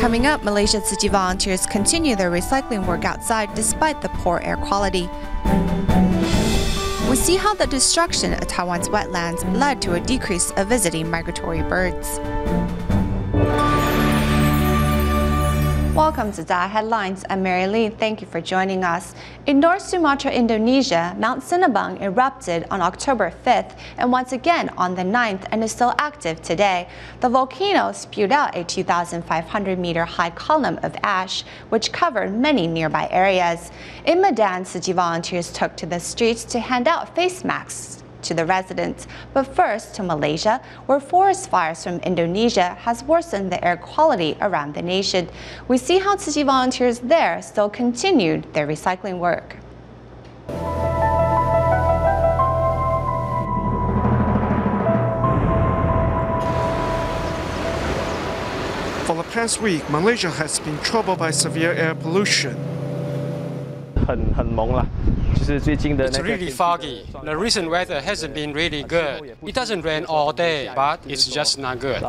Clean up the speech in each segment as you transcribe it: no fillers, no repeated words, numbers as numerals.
Coming up, Malaysia Tzu Chi volunteers continue their recycling work outside despite the poor air quality. We see how the destruction of Taiwan's wetlands led to a decrease of visiting migratory birds. Welcome to DaAi Headlines. I'm Mary Lee. Thank you for joining us. In North Sumatra, Indonesia, Mount Sinabung erupted on October 5th and once again on the 9th and is still active today. The volcano spewed out a 2,500-meter high column of ash, which covered many nearby areas. In Medan, Tzu Chi volunteers took to the streets to hand out face masks to the residents. But first to Malaysia, where forest fires from Indonesia has worsened the air quality around the nation. We see how Tzu Chi volunteers there still continued their recycling work. For the past week, Malaysia has been troubled by severe air pollution. It's really foggy. The recent weather hasn't been really good. It doesn't rain all day, but it's just not good.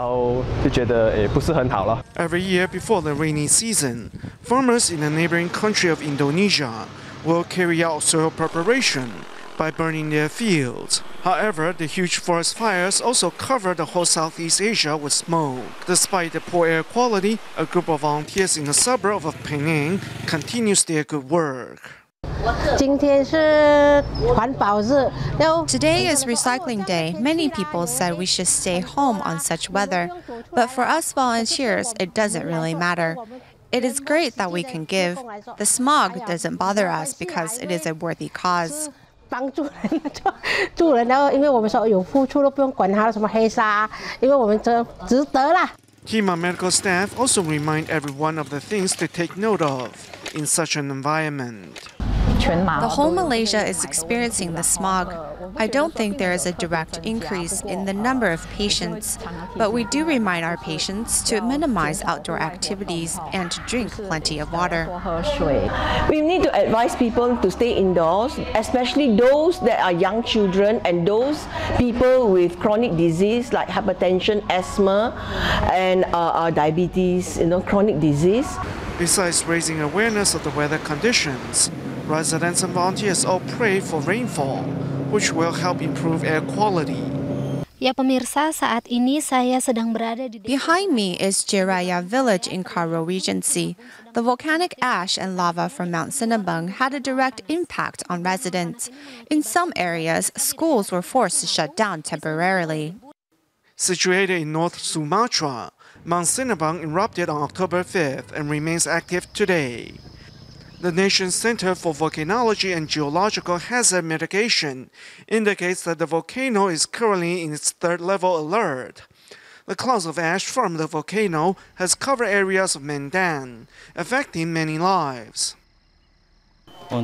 Every year before the rainy season, farmers in the neighboring country of Indonesia will carry out soil preparation by burning their fields. However, the huge forest fires also cover the whole Southeast Asia with smoke. Despite the poor air quality, a group of volunteers in the suburb of Penang continues their good work. Today is recycling day. Many people said we should stay home on such weather. But for us volunteers, it doesn't really matter. It is great that we can give. The smog doesn't bother us because it is a worthy cause. Hema medical staff also remind everyone of the things to take note of in such an environment. The whole Malaysia is experiencing the smog. I don't think there is a direct increase in the number of patients, but we do remind our patients to minimize outdoor activities and to drink plenty of water. We need to advise people to stay indoors, especially those that are young children and those people with chronic disease like hypertension, asthma, and diabetes, chronic disease. Besides raising awareness of the weather conditions, residents and volunteers all pray for rainfall, which will help improve air quality. Behind me is Jiraya village in Karo Regency. The volcanic ash and lava from Mount Sinabung had a direct impact on residents. In some areas, schools were forced to shut down temporarily. Situated in North Sumatra, Mount Sinabung erupted on October 5th and remains active today. The nation's Center for Volcanology and Geological Hazard Mitigation indicates that the volcano is currently in its third level alert. The clouds of ash from the volcano has covered areas of Medan, affecting many lives. We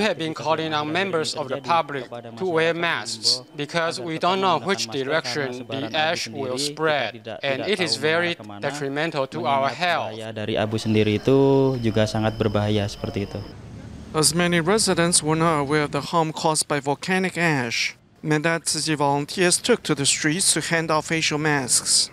have been calling on members of the public to wear masks because we don't know which direction the ash will spread, and it is very detrimental to our health. As many residents were not aware of the harm caused by volcanic ash, Medan Tzu Chi volunteers took to the streets to hand out facial masks.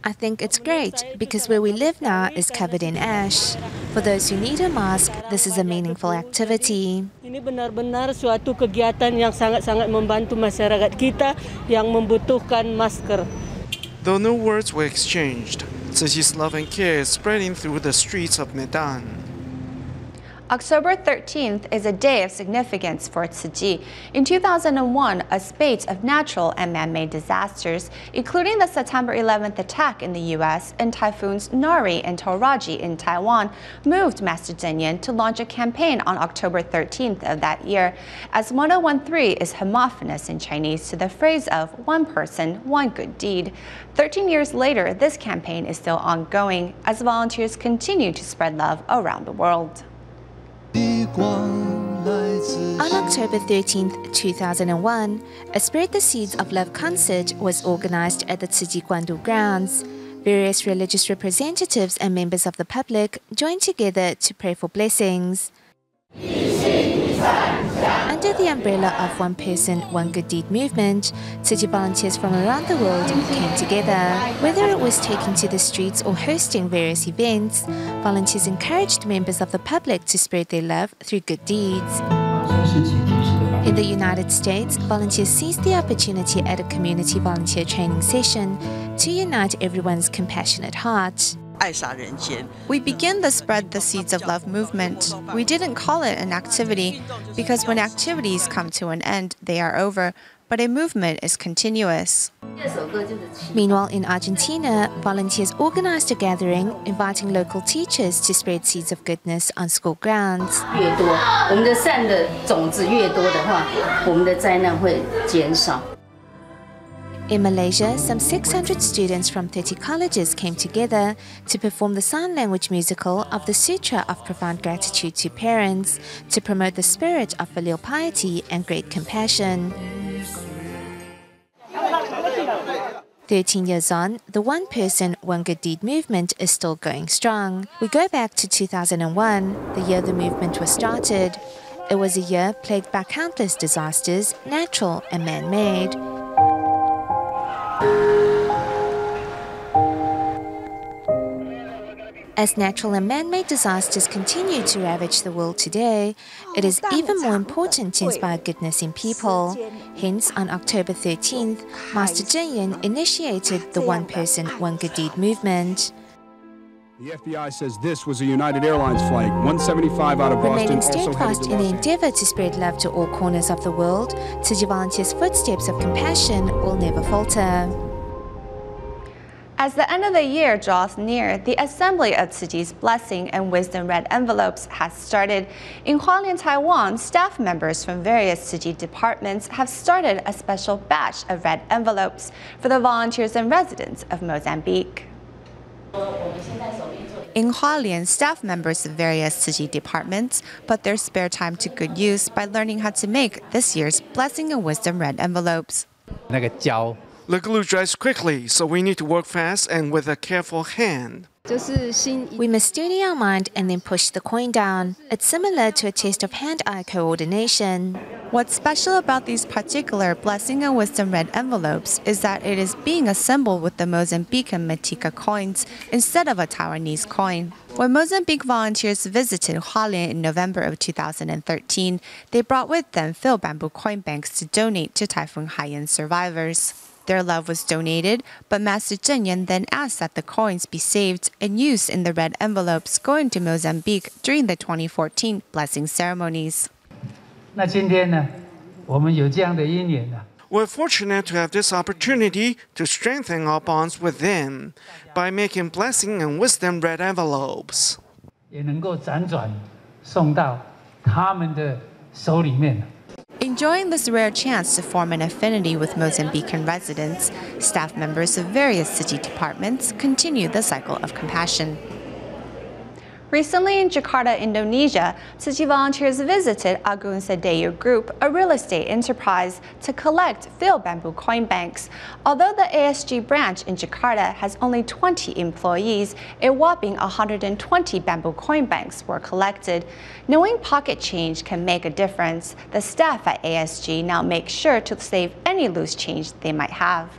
I think it's great because where we live now is covered in ash. For those who need a mask, this is a meaningful activity. Ini benar-benar suatu kegiatan yang sangat-sangat membantu masyarakat kita yang membutuhkan masker. Though no words were exchanged, Tzu Chi's love and care is spreading through the streets of Medan. October 13th is a day of significance for Tzu Chi. In 2001, a spate of natural and man-made disasters, including the September 11th attack in the U.S. and typhoons Nari and Toraji in Taiwan, moved Master Zhen Yan to launch a campaign on October 13th of that year, as 1013 is homophonous in Chinese to the phrase of one person, one good deed. 13 years later, this campaign is still ongoing as volunteers continue to spread love around the world. On October 13th, 2001, a Spread the Seeds of Love concert was organized at the Tzu Chi Banqiao Grounds. Various religious representatives and members of the public joined together to pray for blessings. 一心一善 Under the umbrella of One Person, One Good Deed movement, Tzu Chi volunteers from around the world came together. Whether it was taking to the streets or hosting various events, volunteers encouraged members of the public to spread their love through good deeds. In the United States, volunteers seized the opportunity at a community volunteer training session to unite everyone's compassionate heart. We began the Spread the Seeds of Love movement. We didn't call it an activity because when activities come to an end, they are over, but a movement is continuous. Meanwhile, in Argentina, volunteers organized a gathering inviting local teachers to spread seeds of goodness on school grounds. In Malaysia, some 600 students from 30 colleges came together to perform the sign language musical of the Sutra of Profound Gratitude to Parents to promote the spirit of filial piety and great compassion. 13 years on, the One Person, One Good Deed movement is still going strong. We go back to 2001, the year the movement was started. It was a year plagued by countless disasters, natural and man-made. As natural and man-made disasters continue to ravage the world today, it is even more important to inspire goodness in people. Hence, on October 13th, Master Cheng Yen initiated the One Person, One Good Deed movement. The FBI says this was a United Airlines flight. 175 out of Boston. Remaining steadfast in the endeavor to spread love to all corners of the world, Tzu Chi volunteers' footsteps of compassion will never falter. As the end of the year draws near, the assembly of Tzu Chi's Blessing and Wisdom Red Envelopes has started. In Hualien, Taiwan, staff members from various Tzu Chi departments have started a special batch of red envelopes for the volunteers and residents of Mozambique. In Hualien, staff members of various Tzu Chi departments put their spare time to good use by learning how to make this year's Blessing and Wisdom Red Envelopes. The glue dries quickly, so we need to work fast and with a careful hand. We must steady our mind and then push the coin down. It's similar to a test of hand-eye coordination. What's special about these particular Blessing and Wisdom Red Envelopes is that it is being assembled with the Mozambican Matika coins instead of a Taiwanese coin. When Mozambique volunteers visited Hualien in November of 2013, they brought with them filled bamboo coin banks to donate to Typhoon Haiyan survivors. Their love was donated, but Master Cheng Yen then asked that the coins be saved and used in the red envelopes going to Mozambique during the 2014 blessing ceremonies. We're fortunate to have this opportunity to strengthen our bonds with them by making Blessing and Wisdom red envelopes. Enjoying this rare chance to form an affinity with Mozambican residents, staff members of various Tzu Chi departments continue the cycle of compassion. Recently in Jakarta, Indonesia, Tzu Chi volunteers visited Agung Sedayu Group, a real estate enterprise, to collect filled bamboo coin banks. Although the ASG branch in Jakarta has only 20 employees, a whopping 120 bamboo coin banks were collected. Knowing pocket change can make a difference, the staff at ASG now make sure to save any loose change they might have.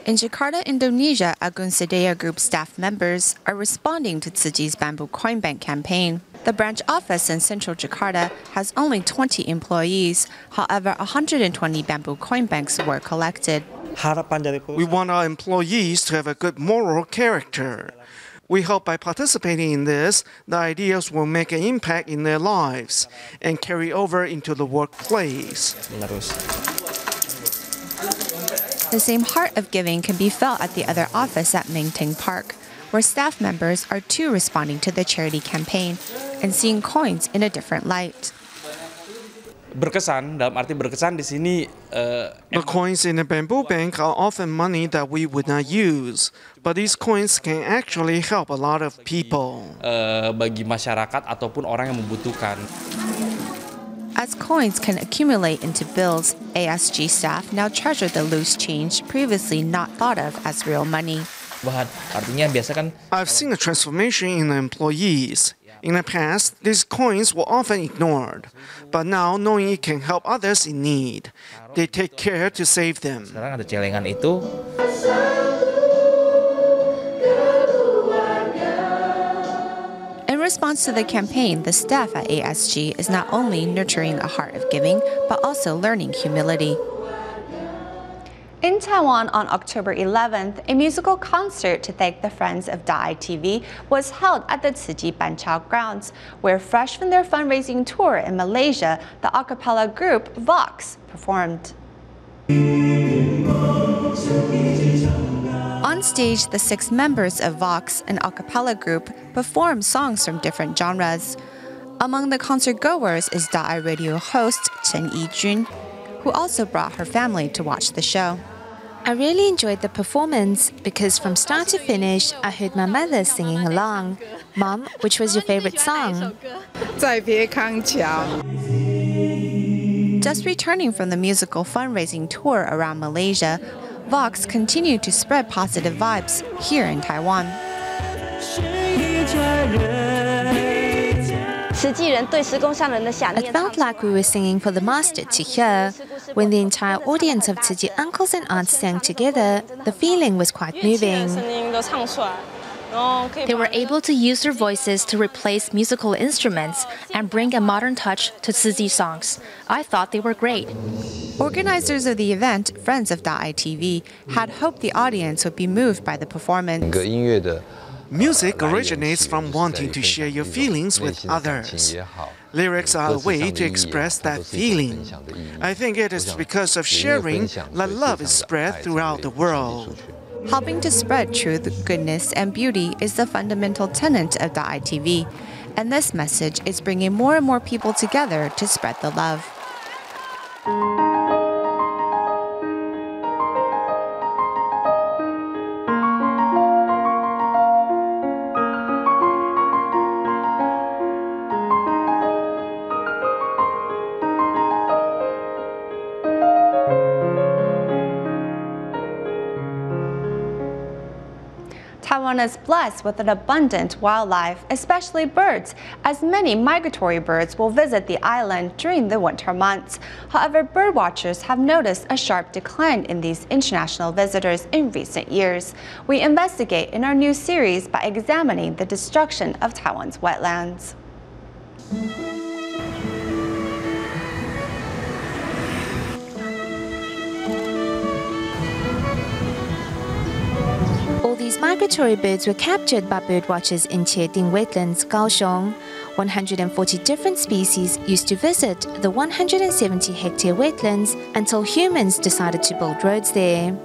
In Jakarta, Indonesia, Agung Sedayu Group staff members are responding to Tzu Chi's Bamboo Coin Bank campaign. The branch office in central Jakarta has only 20 employees. However, 120 bamboo coin banks were collected. We want our employees to have a good moral character. We hope by participating in this, the ideas will make an impact in their lives and carry over into the workplace. The same heart of giving can be felt at the other office at Mingting Park, where staff members are too responding to the charity campaign and seeing coins in a different light. The coins in the bamboo bank are often money that we would not use, but these coins can actually help a lot of people. As coins can accumulate into bills, ASG staff now treasure the loose change previously not thought of as real money. I've seen a transformation in the employees. In the past, these coins were often ignored, but now knowing it can help others in need, they take care to save them. Sekarang ada celengan itu. In response to the campaign, the staff at ASG is not only nurturing a heart of giving, but also learning humility. In Taiwan on October 11th, a musical concert to thank the friends of DaAi TV was held at the Tzu Chi Banqiao Grounds, where fresh from their fundraising tour in Malaysia, the a cappella group Vox performed. On stage, the 6 members of Vox, an a cappella group, performed songs from different genres. Among the concert goers is DaAi radio host Chen Yijun, who also brought her family to watch the show. I really enjoyed the performance because from start to finish, I heard my mother singing along. Mom, which was your favorite song? Just returning from the musical fundraising tour around Malaysia, Vox continued to spread positive vibes here in Taiwan. It felt like we were singing for the master to hear. When the entire audience of Tzu Chi uncles and aunts sang together, the feeling was quite moving. They were able to use their voices to replace musical instruments and bring a modern touch to Tzu Chi songs. I thought they were great. Organizers of the event, Friends of DaAi TV, had hoped the audience would be moved by the performance. Music originates from wanting to share your feelings with others. Lyrics are a way to express that feeling. I think it is because of sharing that love is spread throughout the world. Helping to spread truth, goodness, and beauty is the fundamental tenet of DaAi TV, and this message is bringing more and more people together to spread the love. Taiwan is blessed with an abundant wildlife, especially birds, as many migratory birds will visit the island during the winter months. However, birdwatchers have noticed a sharp decline in these international visitors in recent years. We investigate in our new series by examining the destruction of Taiwan's wetlands. All these migratory birds were captured by birdwatchers in Chieding wetlands, Kaohsiung. 140 different species used to visit the 170-hectare wetlands until humans decided to build roads there.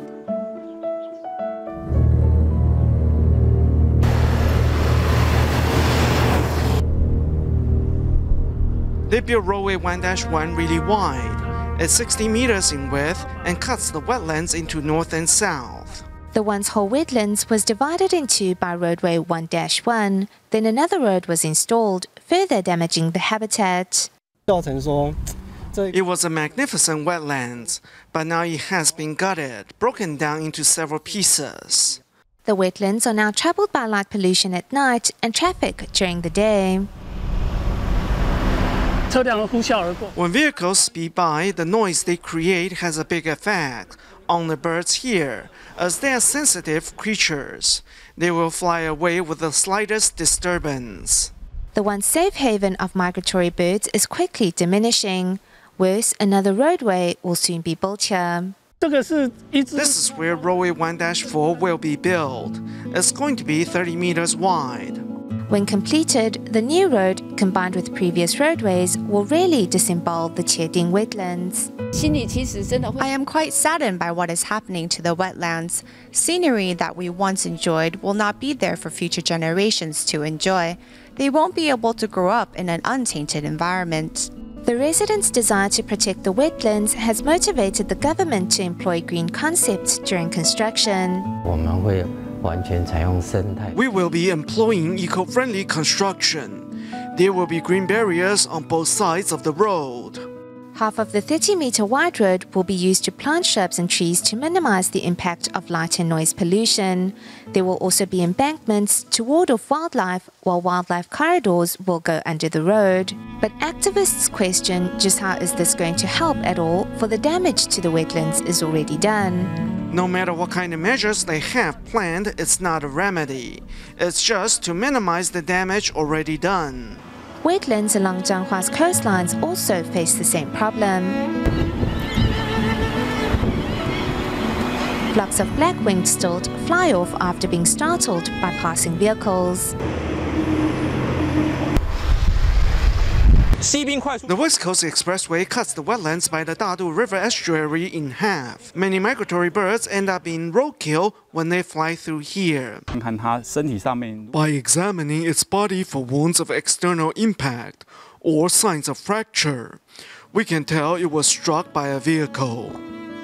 They built roadway 1-1 really wide. It's 60 meters in width and cuts the wetlands into north and south. The once whole wetlands was divided in two by roadway 1-1. Then another road was installed, further damaging the habitat. It was a magnificent wetlands, but now it has been gutted, broken down into several pieces. The wetlands are now troubled by light pollution at night and traffic during the day. When vehicles speed by, the noise they create has a big effect on the birds here, as they are sensitive creatures. They will fly away with the slightest disturbance. The once safe haven of migratory birds is quickly diminishing. Worse, another roadway will soon be built here. This is where roadway 1-4 will be built. It's going to be 30 meters wide. When completed, the new road, combined with previous roadways, will really disembowel the Chieding wetlands. I am quite saddened by what is happening to the wetlands. Scenery that we once enjoyed will not be there for future generations to enjoy. They won't be able to grow up in an untainted environment. The residents' desire to protect the wetlands has motivated the government to employ green concepts during construction. We will be employing eco-friendly construction. There will be green barriers on both sides of the road. Half of the 30-meter wide road will be used to plant shrubs and trees to minimize the impact of light and noise pollution. There will also be embankments to ward off wildlife, while wildlife corridors will go under the road. But activists question just how is this going to help at all, for the damage to the wetlands is already done. No matter what kind of measures they have planned, it's not a remedy. It's just to minimize the damage already done. Wetlands along Zhanghua's coastlines also face the same problem. Flocks of black-winged stilt fly off after being startled by passing vehicles. The West Coast Expressway cuts the wetlands by the Dadu River estuary in half. Many migratory birds end up being roadkill when they fly through here. By examining its body for wounds of external impact or signs of fracture, we can tell it was struck by a vehicle.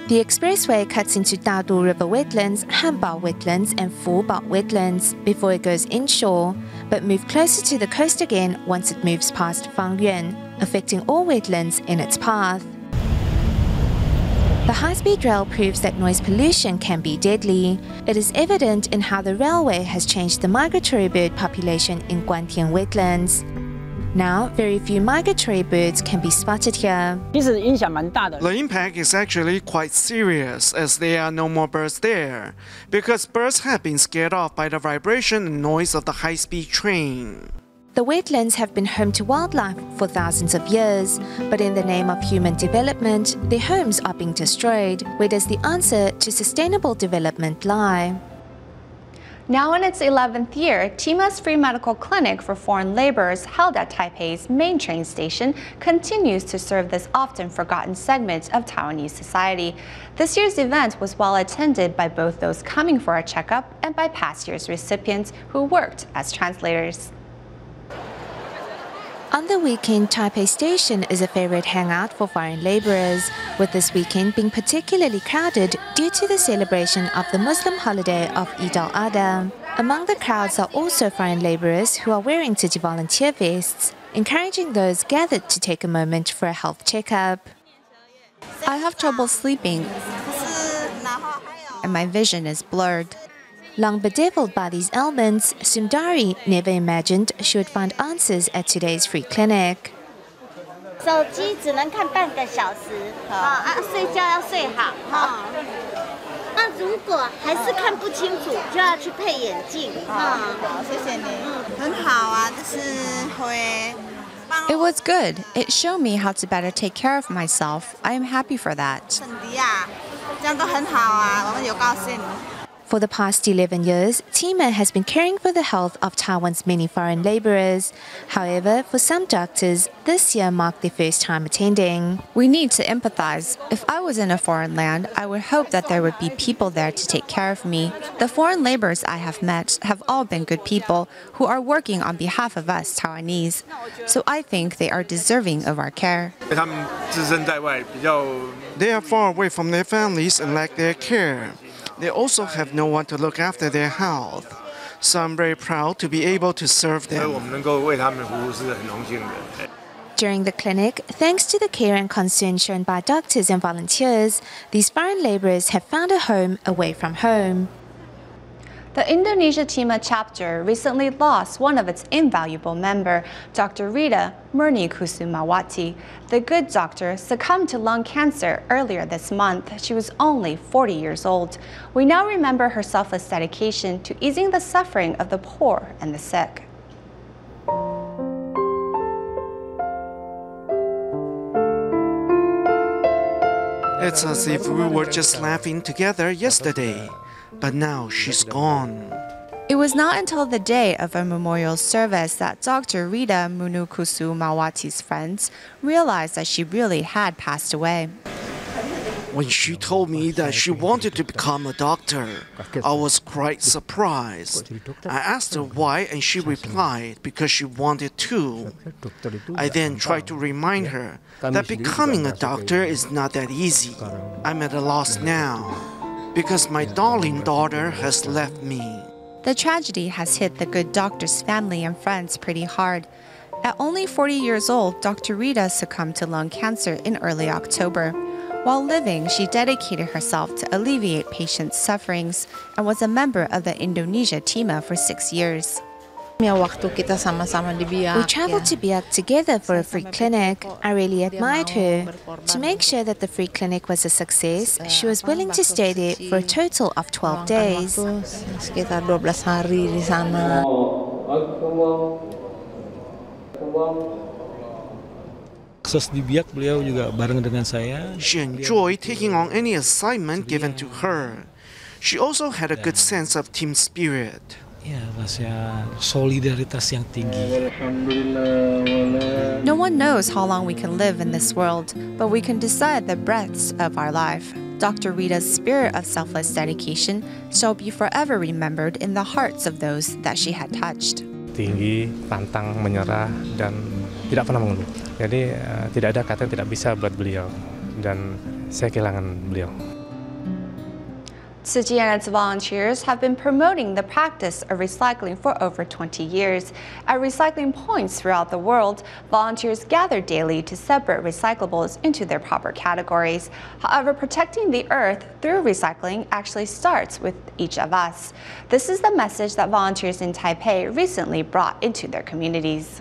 The expressway cuts into Dadu River wetlands, Hanbao wetlands and Fubao wetlands before it goes inshore, but moves closer to the coast again once it moves past Fangyuan, affecting all wetlands in its path. The high-speed rail proves that noise pollution can be deadly. It is evident in how the railway has changed the migratory bird population in Guantian wetlands. Now, very few migratory birds can be spotted here. The impact is actually quite serious, as there are no more birds there, because birds have been scared off by the vibration and noise of the high-speed train. The wetlands have been home to wildlife for thousands of years, but in the name of human development, their homes are being destroyed. Where does the answer to sustainable development lie? Now in its 11th year, Tima's free medical clinic for foreign laborers held at Taipei's main train station continues to serve this often forgotten segment of Taiwanese society. This year's event was well attended by both those coming for a checkup and by past year's recipients who worked as translators. On the weekend, Taipei Station is a favorite hangout for foreign laborers, with this weekend being particularly crowded due to the celebration of the Muslim holiday of Eid al-Adha. Among the crowds are also foreign laborers who are wearing Tzu Chi volunteer vests, encouraging those gathered to take a moment for a health checkup. I have trouble sleeping, and my vision is blurred. Long bedeviled by these ailments, Sundari never imagined she would find answers at today's free clinic. It was good. It showed me how to better take care of myself. I am happy for that. For the past 11 years, Tima has been caring for the health of Taiwan's many foreign laborers. However, for some doctors, this year marked their first time attending. We need to empathize. If I was in a foreign land, I would hope that there would be people there to take care of me. The foreign laborers I have met have all been good people who are working on behalf of us Taiwanese. So I think they are deserving of our care. They are far away from their families and lack their care. They also have no one to look after their health. So I'm very proud to be able to serve them. During the clinic, thanks to the care and concern shown by doctors and volunteers, these foreign laborers have found a home away from home. The Indonesia Tima chapter recently lost one of its invaluable member, Dr. Rita Murnikusumawatie. The good doctor succumbed to lung cancer earlier this month. She was only 40 years old. We now remember her selfless dedication to easing the suffering of the poor and the sick. It's as if we were just laughing together yesterday. But now she's gone. It was not until the day of a memorial service that Dr. Rita Murnikusumawate's friends realized that she really had passed away. When she told me that she wanted to become a doctor, I was quite surprised. I asked her why, and she replied because she wanted to. I then tried to remind her that becoming a doctor is not that easy. I'm at a loss now, because my darling daughter has left me. The tragedy has hit the good doctor's family and friends pretty hard. At only 40 years old, Dr. Rita succumbed to lung cancer in early October. While living, she dedicated herself to alleviate patients' sufferings and was a member of the Indonesia TIMA for 6 years. We traveled to Biak together for a free clinic. I really admired her. To make sure that the free clinic was a success, she was willing to stay there for a total of 12 days. She enjoyed taking on any assignment given to her. She also had a good sense of team spirit. No one knows how long we can live in this world, but we can decide the breadths of our life. Dr. Rita's spirit of selfless dedication shall be forever remembered in the hearts of those that she had touched. Tinggi, pantang, menyerah, dan tidak pernah mengeluh. Jadi tidak ada kata yang tidak bisa buat beliau, dan saya kehilangan beliau. Tzu Chi and its volunteers have been promoting the practice of recycling for over 20 years. At recycling points throughout the world, volunteers gather daily to separate recyclables into their proper categories. However, protecting the earth through recycling actually starts with each of us. This is the message that volunteers in Taipei recently brought into their communities.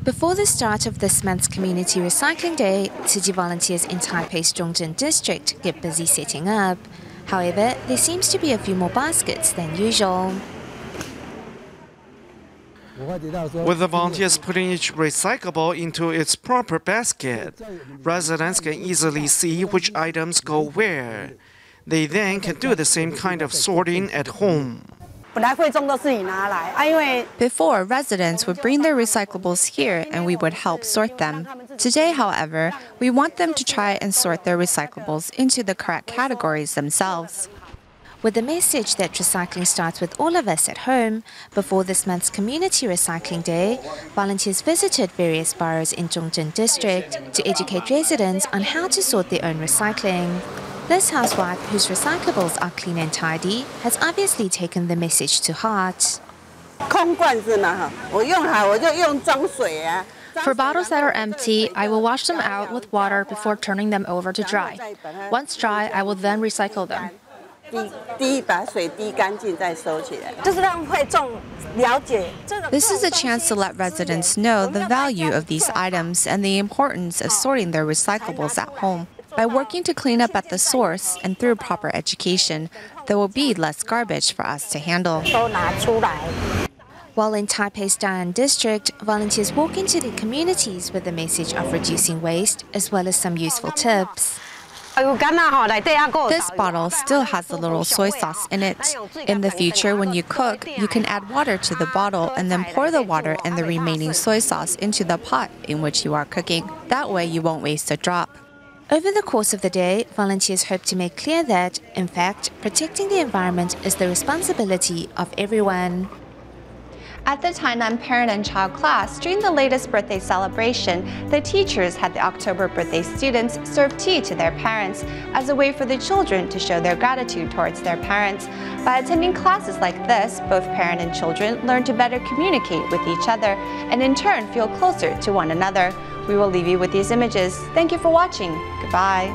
Before the start of this month's Community Recycling Day, Tzu Chi volunteers in Taipei's Zhongzheng district get busy setting up. However, there seems to be a few more baskets than usual. With the volunteers putting each recyclable into its proper basket, residents can easily see which items go where. They then can do the same kind of sorting at home. Before, residents would bring their recyclables here and we would help sort them. Today, however, we want them to try and sort their recyclables into the correct categories themselves. With the message that recycling starts with all of us at home, before this month's Community Recycling Day, volunteers visited various boroughs in Zhongzheng district to educate residents on how to sort their own recycling. This housewife, whose recyclables are clean and tidy, has obviously taken the message to heart. For bottles that are empty, I will wash them out with water before turning them over to dry. Once dry, I will then recycle them. This is a chance to let residents know the value of these items and the importance of sorting their recyclables at home. By working to clean up at the source and through proper education, there will be less garbage for us to handle. While in Taipei's Da'an district, volunteers walk into their communities with the message of reducing waste as well as some useful tips. This bottle still has a little soy sauce in it. In the future, when you cook, you can add water to the bottle and then pour the water and the remaining soy sauce into the pot in which you are cooking. That way you won't waste a drop. Over the course of the day, volunteers hope to make clear that, in fact, protecting the environment is the responsibility of everyone. At the Tainan Parent and Child class, during the latest birthday celebration, the teachers had the October birthday students serve tea to their parents as a way for the children to show their gratitude towards their parents. By attending classes like this, both parent and children learn to better communicate with each other and in turn feel closer to one another. We will leave you with these images. Thank you for watching. Goodbye.